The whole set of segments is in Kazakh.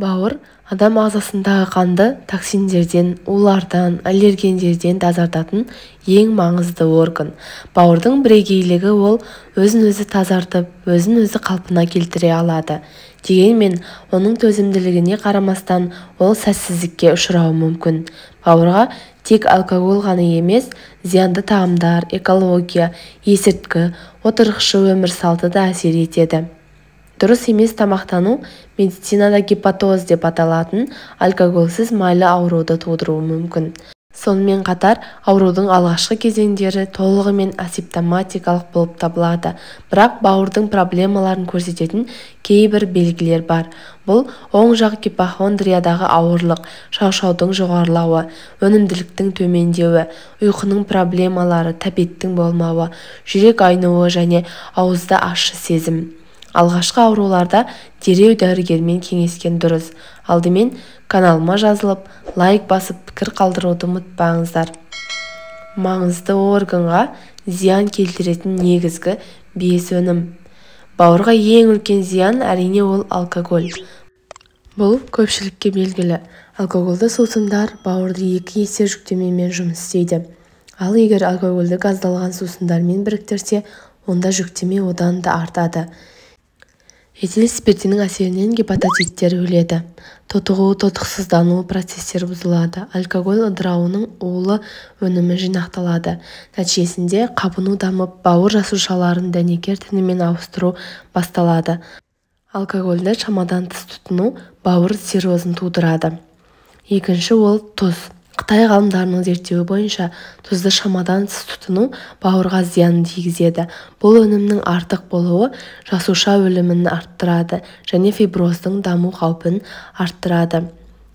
Бауыр адам ағзасындағы қанды токсиндерден, улардан, аллергендерден тазартатын ең маңызды орган. Бауырдың бірегейлігі ол өзін-өзі тазартып, өзін-өзі қалпына келтіре алады. Дегенмен, оның төзімділігіне қарамастан ол сәтсіздікке ұшырауы мүмкін. Бауырға тек алкоголь ғана емес, зиянды тағамдар, экология, есірткі, отырықшы өмір салты да әсер етеді. Дұрыс емес тамақтану медицинада гепатоз деп аталатын алкогольсіз майлы ауруды тудыруы мүмкін. Сонымен қатар, аурудың алғашқы кезеңдері толығымен асимптоматикалық болып табылады, бірақ бауырдың проблемаларын көрсететін кейбір белгілер бар. Бұл оң жақ гипохондриядағы ауырлық, шаршаудың жоғарылауы, өнімділіктің төмендеуі, ұйқының проблемалары, тәбеттің болмауы, жүрек айнуы және ауызда ащы сезім. Алғашқы ауруларда дереу дәрігермен кеңескен дұрыс. Алдымен каналыма жазылып, лайк басып, пікір қалдыруды ұмытпаңыздар. Маңызды органға зиян келтіретін негізгі 5 өнім. Бауырға ең үлкен зиян әрине ол алкоголь. Бұл көпшілікке белгілі. Алкогольді сусындар бауырды 2 есе жүктемемен жұмыс істейді. Ал егер алкогольді газдалған сусындармен біріктірсе, онда жүктеме одан да артады. Этил спиртінің әсерінен гепатоциттер өледі. Тотығу, тотықсыздану процестері бұзылады. Алкоголь ыдырауының улы өнімі жинақталады. Нәтижесінде қабыну дамып, бауыр жасушаларын дәнекер тінімен ауыстыру басталады. Алкогольді шамадан тыс тұтыну бауыр циррозын тудырады. Екінші ол тұз. Қытай ғалымдарының зерттеуі бойынша тұзды шамадан тыс тұтыну бауырға зиянын тигізеді. Бұл өнімнің артық болуы жасуша өлімін арттырады және фиброздың даму қаупін арттырады.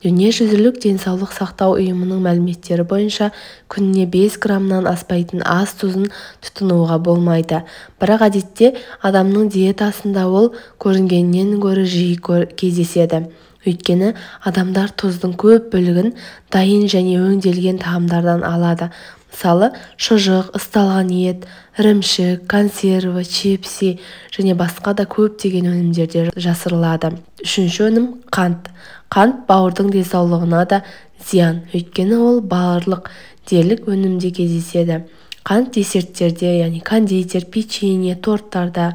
Дүниежүзілік денсаулық сақтау ұйымының мәліметтері бойынша күніне 5 граммнан аспайтын ас тұзын тұтынуға болмайды. Бірақ әдетте адамның диетасында ол көрінгеннен гөрі жиі кездеседі. Өйткені адамдар тұздың көп бөлігін дайын және өңделген тағамдардан алады. Мысалы, шұжық, ысталған ет, ірімшік, консерві, чипси және басқа да көптеген өнімдерде жасырылады. Үшінші өнім қант. Қант бауырдың денсаулығына да зиян, өйткені ол барлық дерлік өнімде кездеседі. Қант десерттерде, яғни кондитер, печенье, торттарда,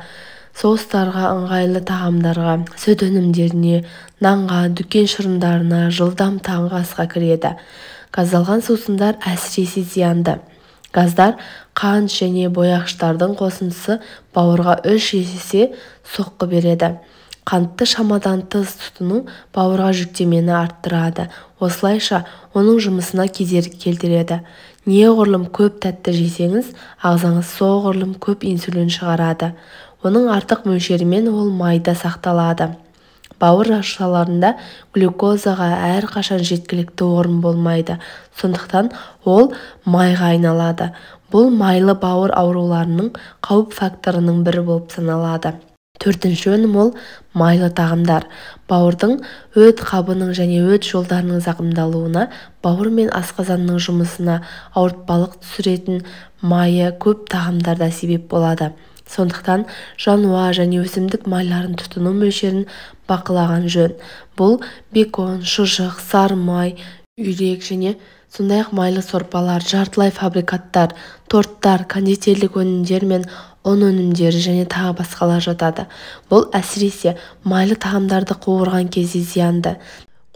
соустарға, ыңғайлы тағамдарға, сүт өнімдеріне, нанға, дүкен шырындарына, жылдам таңғы асқа кіреді. Газдалған сусындар әсіресе зиянды. Газдар қант және бояғыштардың қосындысы бауырға 3 есе соққы береді. Қантты шамадан тыс тұтыну бауырға жүктемені арттырады. Осылайша оның жұмысына кедергі келтіреді. Неғұрлым көп тәтті жесеңіз, ағзаңыз соғұрлым көп инсулин шығарады. Оның артық мөлшерімен ол майда сақталады. Бауыр жасушаларында глюкозаға әрқашан жеткілікті орын болмайды, сондықтан ол майға айналады. Бұл майлы бауыр ауруларының қауіп факторының бірі болып саналады. Төртінші өнім ол майлы тағамдар. Бауырдың өт қабының және өт жолдарының зақымдалуына, бауыр мен асқазанның жұмысына ауыртпалық түсіретін майы көп тағамдарда себеп болады. Сондықтан жануар және өсімдік майларын тұтыну мөлшерін бақылаған жөн. Бұл бекон, шұжық, сары май, үйрек және сондай-ақ майлы сорпалар, жартылай фабрикаттар, торттар, кондитерлік өнімдер мен ұн өнімдері және тағы басқалар жатады. Бұл әсіресе майлы тағамдарды қуырған кезде зиянды.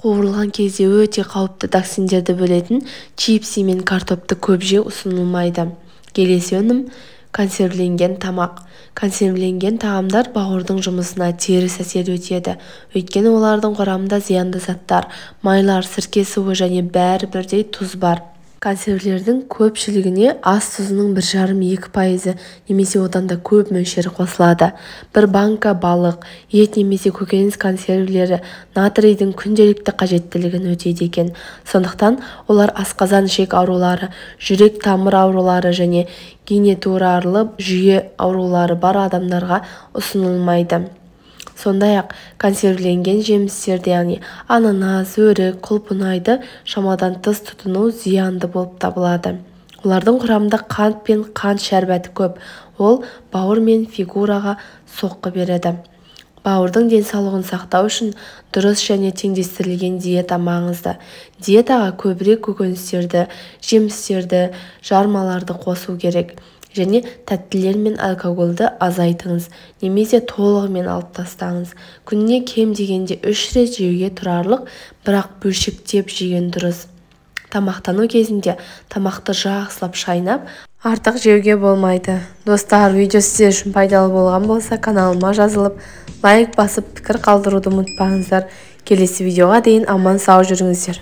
Қуырылған кезде өте қауіпті токсиндерді бөлетін чипси мен картопты көп жеу ұсынылмайды. Келесі өнім консервіленген тамақ. Консервіленген тағамдар бауырдың жұмысына теріс әсер етеді. Өйткені олардың құрамында зиянды заттар, майлар, сірке суы және бәрі бірдей тұз бар. Консервілердің көпшілігіне ас тұзының 1,5-2% немесе одан да көп мөлшері қосылады. Bir банка балық, ет немесе көкөніс консервілері натрийдің күнделікті қажеттілігін өтейді екен. Сондықтан олар асқазан ішек аурулары, жүрек тамыр аурулары және генитурарлы жүйе аурулары бар адамдарға ұсынылмайды. Сондай-ақ консервіленген жемістерді, яғни ананас, өрік, құлпынайды шамадан тыс тұтыну зиянды болып табылады. Олардың құрамында қант пен қант шәрбәті көп. Ол бауыр мен фигураға соққы береді. Бауырдың денсаулығын сақтау үшін дұрыс және теңдестірілген диета маңызды. Диетаға көбірек көкөністерді, жемістерді, жармаларды қосу керек. Және тәттілер мен алкогольді азайтыңыз, немесе толығымен алып тастаңыз. Күніне кем дегенде 3 рет жеуге тұрарлық, бірақ бөлшектеп жеген дұрыс. Тамақтану кезінде тамақты жақсылап шайнап, артық жеуге болмайды. Достар, видео сіздер үшін пайдалы болған болса, каналыма жазылып, лайк басып, пікір қалдыруды ұмытпаңыздар. Келесі видеоға дейін аман сау жүріңіздер.